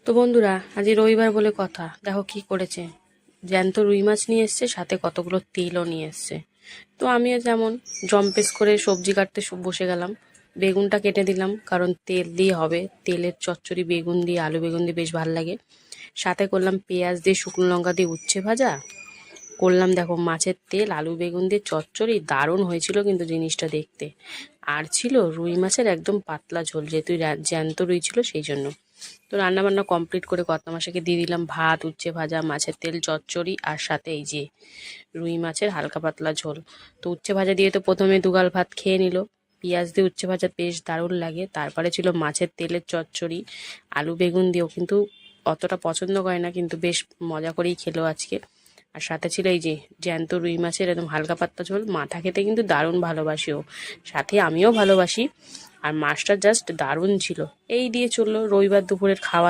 তো বন্ধুরা, আজ রবিবার বলে কথা, দেখো কি করেছে। জ্যান্ত রুই মাছ নিয়ে এসছে, সাথে কতগুলো তেলও নিয়ে এসছে। তো আমিও যেমন জম্পেস করে সবজি কাটতে বসে গেলাম। বেগুনটা কেটে দিলাম, কারণ তেল দিয়ে হবে। তেলের চচ্চড়ি বেগুন দিয়ে, আলু বেগুন দিয়ে বেশ ভালো লাগে। সাথে করলাম পেঁয়াজ দিয়ে, শুকনো লঙ্কা দিয়ে উচ্ছে ভাজা করলাম। দেখো, মাছের তেল আলু বেগুন দিয়ে চচ্চড়ি দারুণ হয়েছিল কিন্তু জিনিসটা দেখতে। আর ছিল রুই মাছের একদম পাতলা ঝোল, যেহেতু জ্যান্ত রুই ছিল সেই জন্য। তো রান্না বান্না কমপ্লিট করে কর্তামশাইকে দিয়ে দিলাম ভাত, উচ্ছে ভাজা, মাছের তেল, চচ্চড়ি, আর সাথে এই যে রুই মাছের হালকা পাতলা ঝোল। তো উচ্ছে ভাজা দিয়ে তো প্রথমে দুগাল ভাত খেয়ে নিল। পেঁয়াজ দিয়ে উচ্ছে ভাজা বেশ দারুণ লাগে। তারপরে ছিল মাছের তেলের চচ্চড়ি, আলু বেগুন দিয়েও কিন্তু অতটা পছন্দ করে না, কিন্তু বেশ মজা করেই খেলো আজকে। আর সাথে ছিল এই যে জ্যান্ত রুই মাছের একদম হালকা পাতলা ঝোল। মাথা খেতে কিন্তু দারুণ ভালোবাসি ও, সাথে আমিও ভালোবাসি। আর মাছটা জাস্ট দারুণ ছিল। এই দিয়ে চললো রবিবার দুপুরের খাওয়া।